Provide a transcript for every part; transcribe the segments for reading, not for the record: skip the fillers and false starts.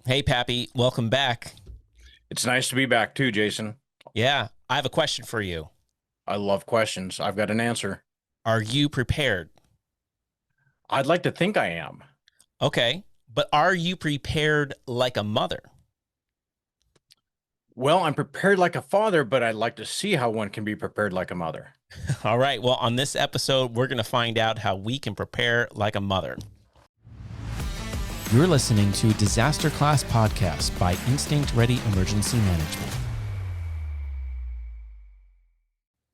Hey, Pappy, welcome back. It's nice to be back too, Jason. Yeah, I have a question for you. I love questions. I've got an answer. Are you prepared? I'd like to think I am. Okay, but are you prepared like a mother? Well, I'm prepared like a father, but I'd like to see how one can be prepared like a mother. All right, well, on this episode, we're going to find out how we can prepare like a mother. You're listening to DisasterClass Podcast by Instinct Ready Emergency Management.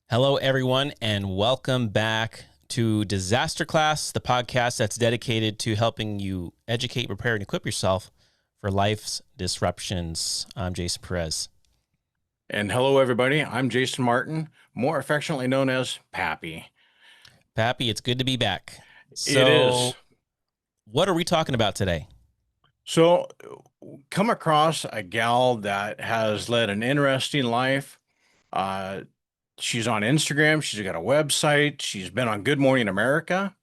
Hello, everyone, and welcome back to DisasterClass, the podcast that's dedicated to helping you educate, prepare, and equip yourself for life's disruptions. I'm Jason Perez. And hello, everybody. I'm Jason Martin, more affectionately known as Pappy. Pappy, it's good to be back. It is. What are we talking about today? So, come across a gal that has led an interesting life. She's on Instagram. She's got a website. She's been on Good Morning America.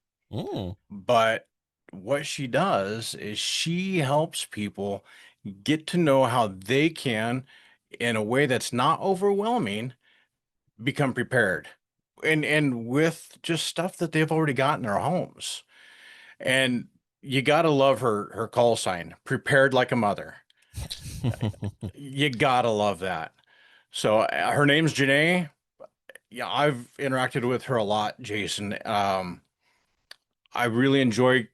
But what she does is she helps people get to know how they can, in a way that's not overwhelming, become prepared. And with just stuff that they've already got in their homes. And you gotta love her call sign, prepared like a mother. You gotta love that. So her name's JaNae. Yeah, I've interacted with her a lot, Jason. I really enjoy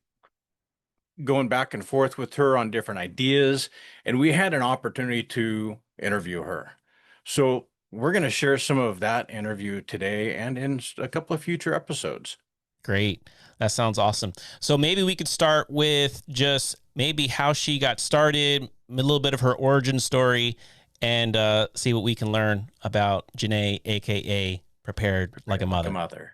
going back and forth with her on different ideas, and we had an opportunity to interview her. So we're going to share some of that interview today and in a couple of future episodes. Great. That sounds awesome. So maybe we could start with just maybe how she got started, a little bit of her origin story, and see what we can learn about JaNae, aka Prepared Like a Mother.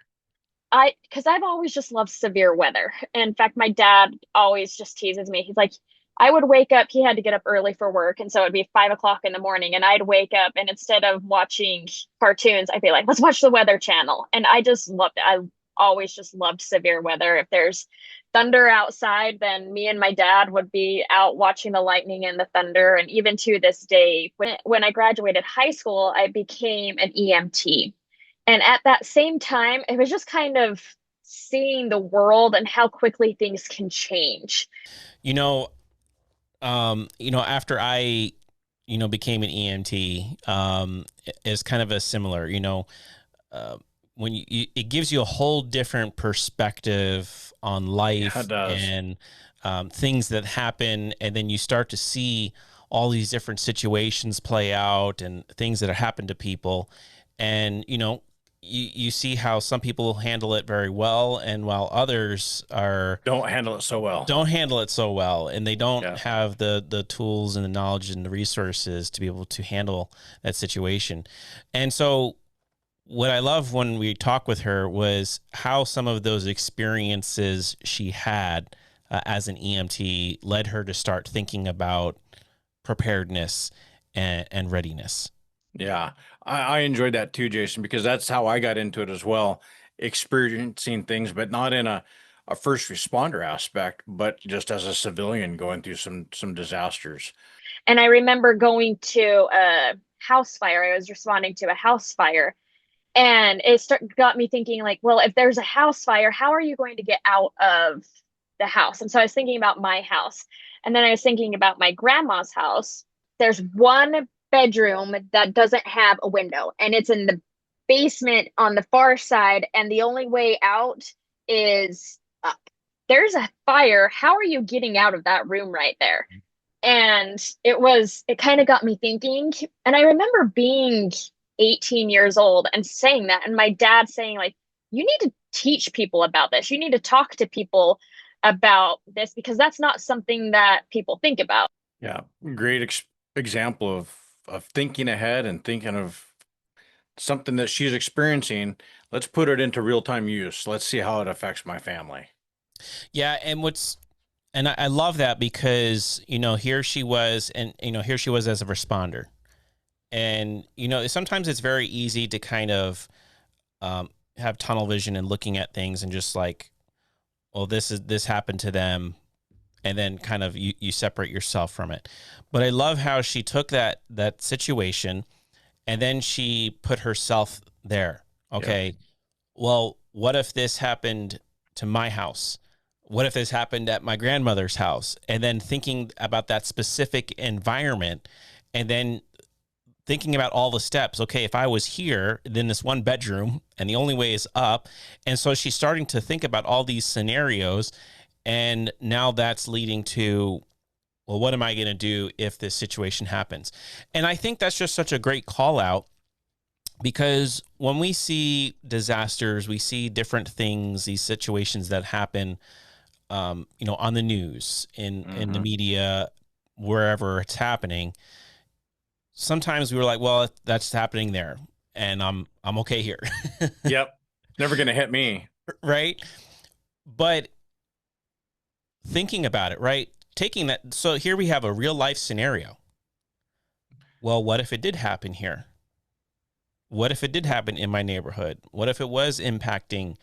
Because I've always just loved severe weather. In fact, my dad always just teases me. He's like, I would wake up, he had to get up early for work. And so it'd be 5 o'clock in the morning. And I'd wake up, and instead of watching cartoons, I'd be like, let's watch the Weather Channel. And I just loved it. I always just loved severe weather. If there's thunder outside, then me and my dad would be out watching the lightning and the thunder. And even to this day, when I graduated high school, I became an EMT. And at that same time, it was just kind of seeing the world and how quickly things can change. After I, became an EMT, is kind of a similar, when it gives you a whole different perspective on life. Yeah, it does. And things that happen, and then you start to see all these different situations play out and things that have happened to people. And, you see how some people handle it very well, and while others don't handle it so well, and they don't have the tools and the knowledge and the resources to be able to handle that situation. And so what I love when we talk with her was how some of those experiences she had as an EMT led her to start thinking about preparedness and readiness. Yeah, I enjoyed that too, Jason, because that's how I got into it as well, experiencing things, but not in a first responder aspect, but just as a civilian going through some disasters. And I remember going to a house fire. I was responding to a house fire, and got me thinking, like, well, if there's a house fire, how are you going to get out of the house? And so I was thinking about my house, and then I was thinking about my grandma's house. There's one bedroom that doesn't have a window, and it's in the basement on the far side, and the only way out is up. There's a fire. How are you getting out of that room right there? And it kind of got me thinking. And I remember being 18 years old and saying that, and my dad saying, like, you need to teach people about this. You need to talk to people about this, because that's not something that people think about. Yeah, great example of thinking ahead and thinking of something that she's experiencing. Let's put it into real-time use. Let's see how it affects my family. Yeah. And I love that, because, here she was as a responder. And, sometimes it's very easy to kind of have tunnel vision and looking at things and just like, well, this happened to them. and then kind of you separate yourself from it. But I love how she took that situation and then she put herself there. Okay. Yeah. Well, what if this happened to my house? What if this happened at my grandmother's house? And then thinking about that specific environment, and then thinking about all the steps. Okay, if I was here, then this one bedroom, and the only way is up. And so she's starting to think about all these scenarios. And now that's leading to, well, what am I going to do if this situation happens? And I think that's just such a great call out, because when we see disasters, we see different things, these situations that happen, on the news, in the media, wherever it's happening. Sometimes we were like, well, that's happening there, and I'm okay here. Yep. Never going to hit me. Right. But thinking about it, right? Taking that. So here we have a real life scenario. Well, what if it did happen here? What if it did happen in my neighborhood? What if it was impacting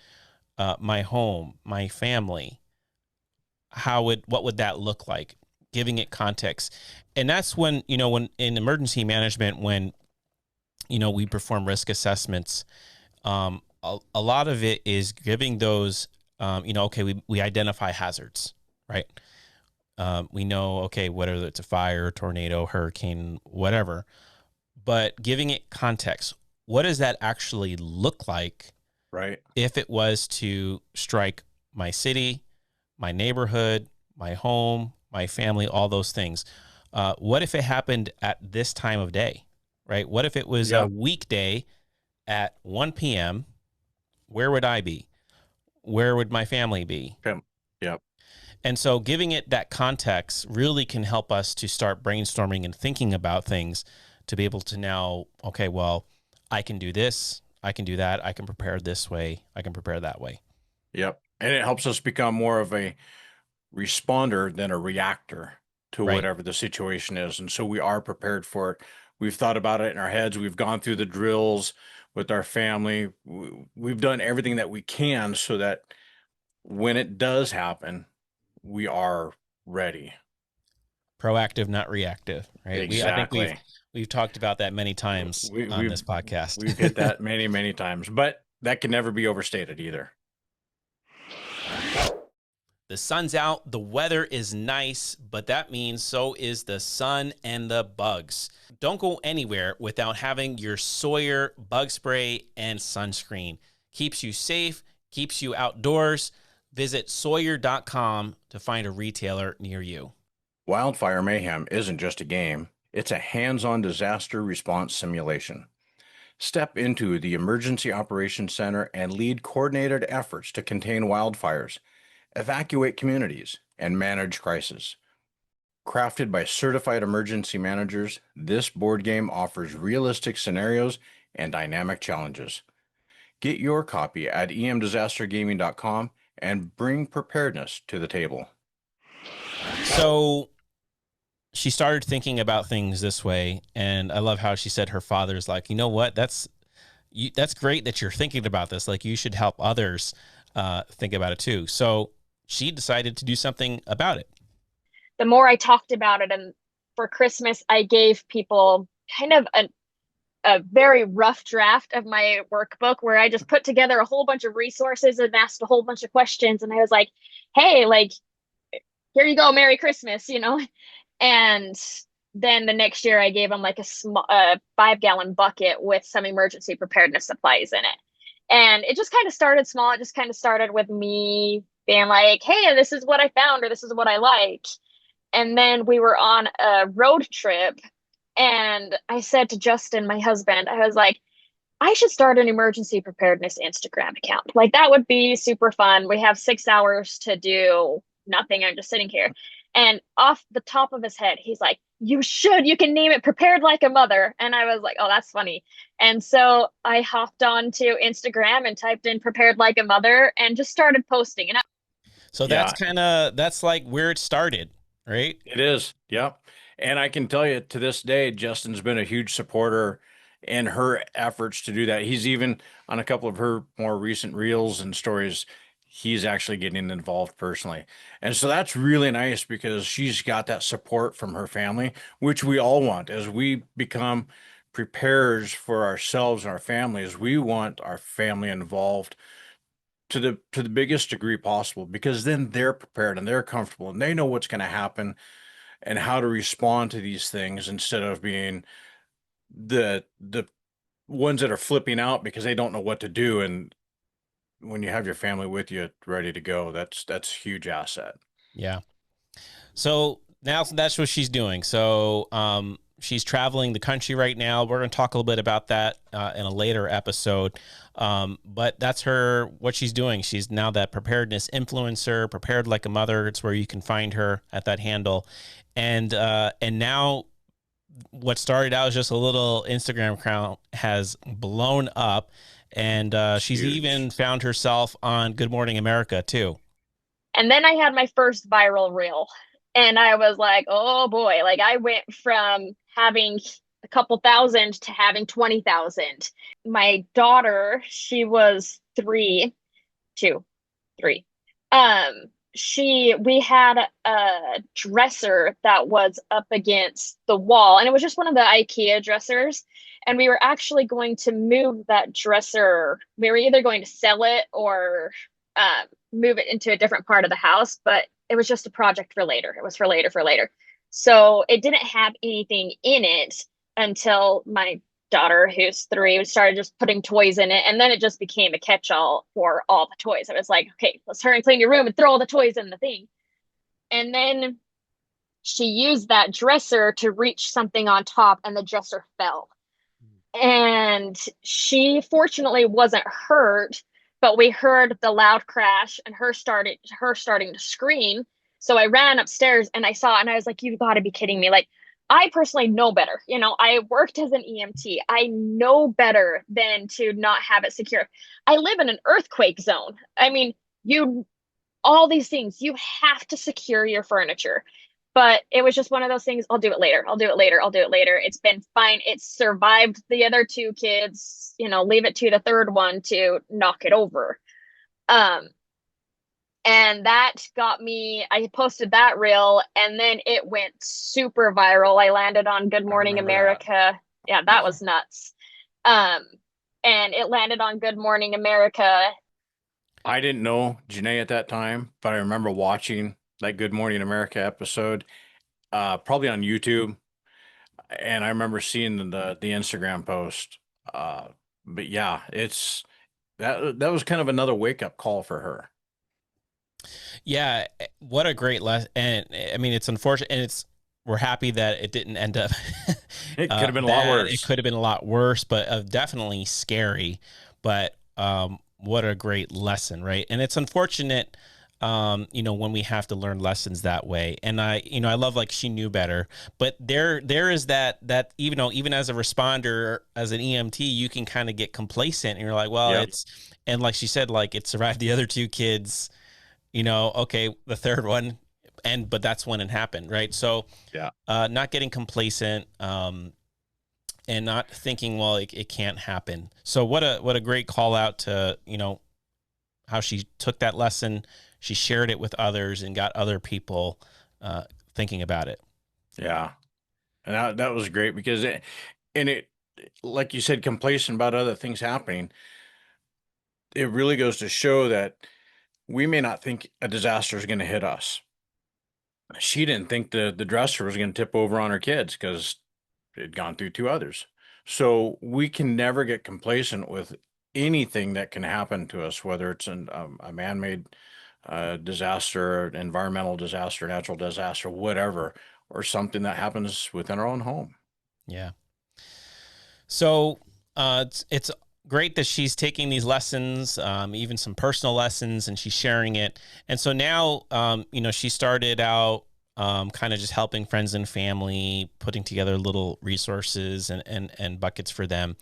my home, my family? What would that look like? Giving it context. And that's when in emergency management, when, we perform risk assessments, a lot of it is giving those, okay, we identify hazards, right? We know, okay, whether it's a fire, tornado, hurricane, whatever, but giving it context. What does that actually look like? Right. If it was to strike my city, my neighborhood, my home, my family, all those things. What if it happened at this time of day, right? What if it was a weekday at 1 p.m.? Where would I be? Where would my family be? Yep. And so giving it that context really can help us to start brainstorming and thinking about things, to be able to now, okay, well, I can do this, I can do that, I can prepare this way, I can prepare that way. Yep. And it helps us become more of a responder than a reactor to whatever the situation is. And so we are prepared for it. We've thought about it in our heads. We've gone through the drills with our family. We've done everything that we can so that when it does happen, we are ready. Proactive, not reactive, right? Exactly. I think we've talked about that many times on this podcast. We've hit that many, many times, but that can never be overstated either. The sun's out, the weather is nice, but that means so is the sun and the bugs. Don't go anywhere without having your Sawyer bug spray and sunscreen. Keeps you safe, keeps you outdoors. Visit Sawyer.com to find a retailer near you. Wildfire Mayhem isn't just a game. It's a hands-on disaster response simulation. Step into the Emergency Operations Center and lead coordinated efforts to contain wildfires, evacuate communities, and manage crisis. Crafted by certified emergency managers, this board game offers realistic scenarios and dynamic challenges. Get your copy at emdisastergaming.com and bring preparedness to the table. So she started thinking about things this way, and I love how she said her father's like, you know what, that's great that you're thinking about this. Like, you should help others think about it too. So she decided to do something about it. The more I talked about it, and for Christmas, I gave people kind of a very rough draft of my workbook, where I just put together a whole bunch of resources and asked a whole bunch of questions. And I was like, hey, like, here you go, Merry Christmas, And then the next year I gave them like a 5-gallon bucket with some emergency preparedness supplies in it. And it just kind of started small. It just kind of started with me being like, hey, this is what I found, or this is what I like. And then we were on a road trip, and I said to Justin, my husband, I was like, I should start an emergency preparedness Instagram account. Like, that would be super fun. We have 6 hours to do nothing. I'm just sitting here. And off the top of his head, he's like, you can name it Prepared Like a Mother. And I was like, oh, that's funny. And so I hopped on to Instagram and typed in Prepared Like a Mother and just started posting. And so that's like where it started, right? It is. Yeah. And I can tell you, to this day, Justin's been a huge supporter in her efforts to do that. He's even on a couple of her more recent reels and stories, he's actually getting involved personally. And so that's really nice because she's got that support from her family, which we all want as we become preparers for ourselves and our families. We want our family involved to the biggest degree possible, because then they're prepared and they're comfortable and they know what's going to happen and how to respond to these things, instead of being the ones that are flipping out because they don't know what to do. And when you have your family with you ready to go, that's a huge asset. Yeah. So now that's what she's doing. So she's traveling the country right now. We're going to talk a little bit about that in a later episode. But that's what she's doing. She's now that preparedness influencer, Prepared Like a Mother. It's where you can find her at that handle. And now what started out as just a little Instagram account has blown up, and she's huge. even found herself on Good Morning America too. And then I had my first viral reel, and I was like, oh boy, like I went from having a couple thousand to having 20,000. My daughter, she was 3, 2, 3. We had a dresser that was up against the wall, and it was just one of the IKEA dressers. And we were actually going to move that dresser. We were either going to sell it or move it into a different part of the house, but it was just a project for later. It was for later. So it didn't have anything in it until my daughter, who's 3, started just putting toys in it. And then it just became a catch-all for all the toys. It was like, okay, let's hurry and clean your room and throw all the toys in the thing. And then she used that dresser to reach something on top, and the dresser fell. And she fortunately wasn't hurt, but we heard the loud crash and her starting to scream. So I ran upstairs and I saw it, and I was like, you've got to be kidding me. Like, I personally know better. You know, I worked as an EMT. I know better than to not have it secure. I live in an earthquake zone. I mean, all these things, you have to secure your furniture. But it was just one of those things. I'll do it later. It's been fine. It's survived the other 2 kids, leave it to the third one to knock it over. And that got me, I posted that reel, and then it went super viral. I landed on Good Morning America. That. Yeah, that was nuts. And it landed on Good Morning America. I didn't know JaNae at that time, but I remember watching that Good Morning America episode, probably on YouTube. And I remember seeing the Instagram post. But yeah, that was kind of another wake up call for her. Yeah, what a great lesson. And I mean, it's unfortunate, and we're happy that it didn't end up. It could have been a lot worse. It could have been a lot worse, but definitely scary. But what a great lesson, right? And it's unfortunate, when we have to learn lessons that way. And I love, like, she knew better, but there is that even as a responder, as an EMT, you can kind of get complacent, and you're like, well, yep. And like she said, like, it survived the other 2 kids, okay, the third one, but that's when it happened, right? So yeah, not getting complacent, and not thinking, well, it can't happen. So what a great call out to, how she took that lesson, she shared it with others, and got other people thinking about it. Yeah. And that was great, because it, like you said, complacent about other things happening. It really goes to show that we may not think a disaster is going to hit us. She didn't think the dresser was going to tip over on her kids because it had gone through 2 others. So we can never get complacent with anything that can happen to us, whether it's a man-made disaster, environmental disaster, natural disaster, whatever, or something that happens within our own home. Yeah. So it's great that she's taking these lessons, even some personal lessons, and she's sharing it. And so now, she started out kind of just helping friends and family, putting together little resources and buckets for them.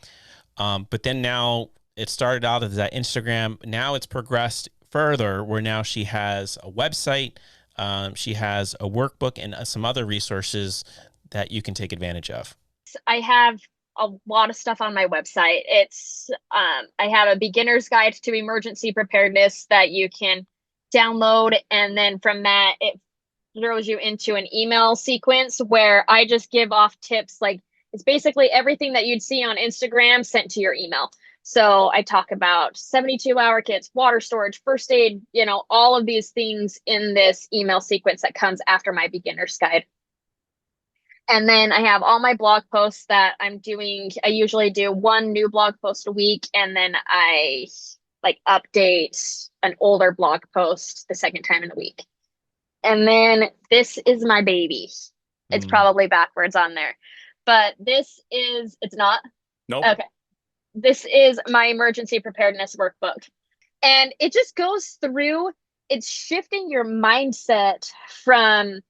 But then now it started out as that Instagram. Now it's progressed further, where now she has a website, she has a workbook, and some other resources that you can take advantage of. I have a lot of stuff on my website. It's I have a beginner's guide to emergency preparedness that you can download, and then from that it throws you into an email sequence where I just give off tips. Like, it's basically everything that you'd see on Instagram sent to your email. So I talk about 72-hour kits, water storage, first aid, all of these things in this email sequence that comes after my beginner's guide. And then I have all my blog posts that I'm doing. I usually do one new blog post a week, and then I update an older blog post the second time in a week. And then this is my baby. It's probably backwards on there, but it's not. Nope. Okay. This is my emergency preparedness workbook. And it just goes through, it's shifting your mindset from,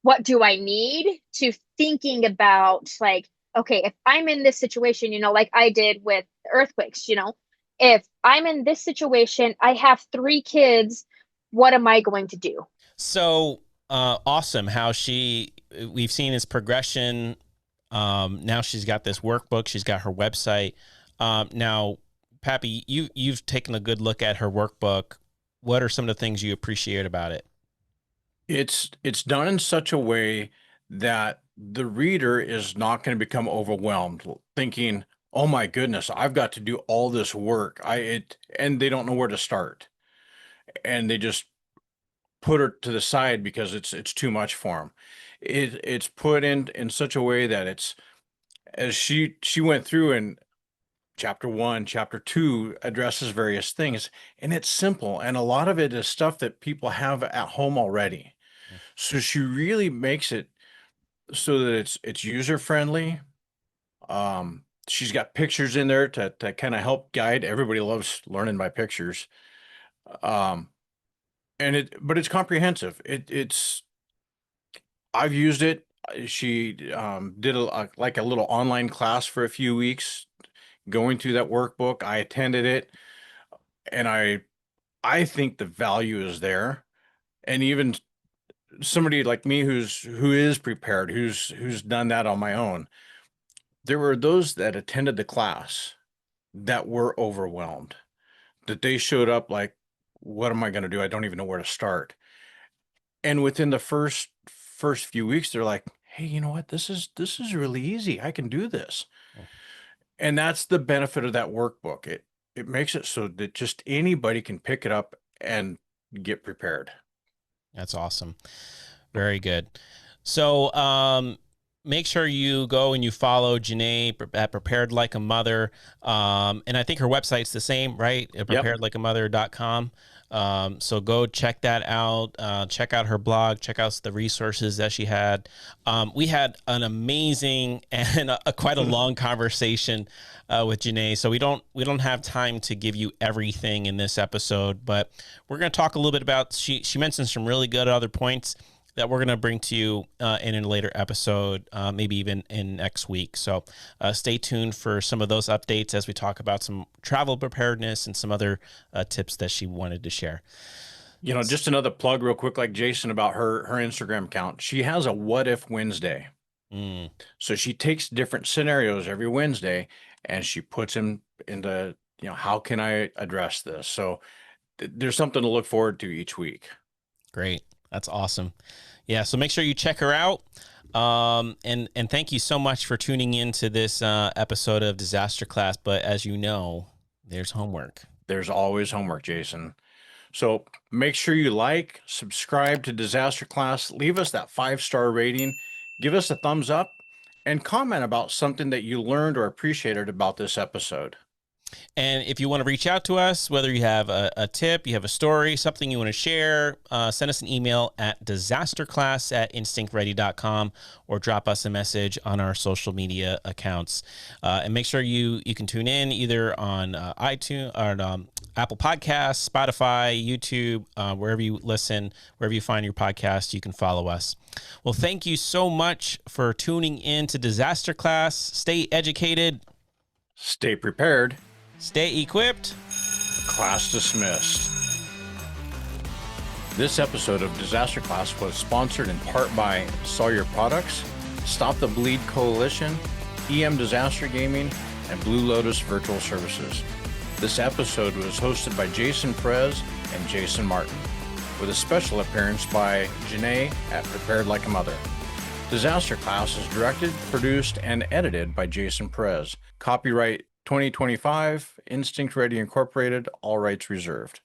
what do I need, to thinking about like, okay, if I'm in this situation, like I did with earthquakes, if I'm in this situation, I have 3 kids, what am I going to do? So awesome how we've seen his progression. Now she's got this workbook. She's got her website. Now, Pappy, you've taken a good look at her workbook. What are some of the things you appreciate about it? It's done in such a way that the reader is not going to become overwhelmed thinking, oh my goodness, I've got to do all this work. And they don't know where to start. And they just put her to the side because it's too much for them. It's put in such a way that it's, as she went through, and chapter 1, chapter 2 addresses various things, and it's simple. And a lot of it is stuff that people have at home already. So she really makes it so that it's user friendly. She's got pictures in there to kind of help guide. Everybody loves learning by pictures. But it's comprehensive. I've used it. She did a little online class for a few weeks going through that workbook. I attended it, and I think the value is there. And even somebody like me who is prepared, who's done that on my own, there were those that attended the class that were overwhelmed, that they showed up like, what am I going to do? I don't even know where to start. And within the first few weeks, they're like, hey, you know what? This is really easy. I can do this. And that's the benefit of that workbook. It makes it so that just anybody can pick it up and get prepared. That's awesome. Very good. So make sure you go and you follow JaNae at Prepared Like a Mother. And I think her website's the same, right? preparedlikeamother.com. So go check that out. Check out her blog. Check out the resources that she had. We had an amazing and quite a long conversation with JaNae. So we don't have time to give you everything in this episode, but we're going to talk a little bit about. She mentioned some really good other points that we're going to bring to you in a later episode, maybe even in next week. So stay tuned for some of those updates as we talk about some travel preparedness and some other tips that she wanted to share. Just another plug real quick, like Jason, about her Instagram account. She has a What If Wednesday. So she takes different scenarios every Wednesday and she puts them into, how can I address this? So there's something to look forward to each week. Great. That's awesome. Yeah. So make sure you check her out. And thank you so much for tuning in to this episode of Disaster Class. But as you know, there's homework. There's always homework, Jason. So make sure you subscribe to Disaster Class, leave us that 5-star rating, give us a thumbs up, and comment about something that you learned or appreciated about this episode. And if you want to reach out to us, whether you have a tip, you have a story, something you want to share, send us an email at disasterclass@instinctready.com or drop us a message on our social media accounts. And make sure you can tune in either on iTunes or Apple Podcasts, Spotify, YouTube, wherever you listen, wherever you find your podcast, you can follow us. Well, thank you so much for tuning in to Disaster Class. Stay educated. Stay prepared. Stay equipped. Class dismissed. This episode of Disaster Class was sponsored in part by Sawyer Products, Stop the Bleed Coalition, EM Disaster Gaming, and Blue Lotus Virtual Services. This episode was hosted by Jason Perez and Jason Martin, with a special appearance by JaNae at Prepared Like a Mother. DisasterClass is directed, produced, and edited by Jason Perez. Copyright 2025, Instinct Ready Incorporated, all rights reserved.